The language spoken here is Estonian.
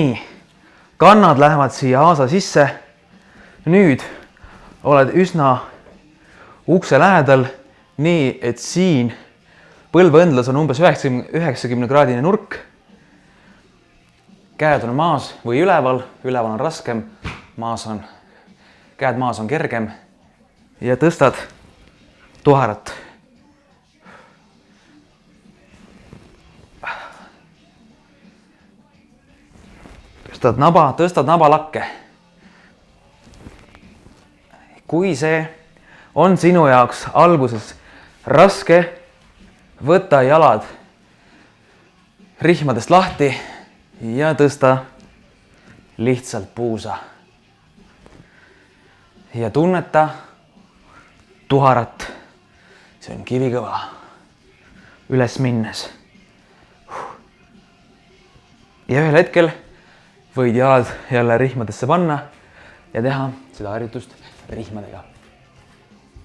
Nii, kannad lähevad siia aasa sisse. Nüüd oled üsna ukse lähedal, nii et siin põlveõndlas on umbes 90-kraadine nurk. Käed on maas või üleval on raskem, käed maas on kergem ja tõstad tuharat. Tõstad nabalakke. Kui see on sinu jaoks alguses raske, võta jalad rihmadest lahti ja tõsta lihtsalt puusa. Ja tunneta tuharat. See on kivikõva üles minnes. Ja ühel hetkel võid jalad jälle rihmadesse panna ja teha seda harjutust rihmadega.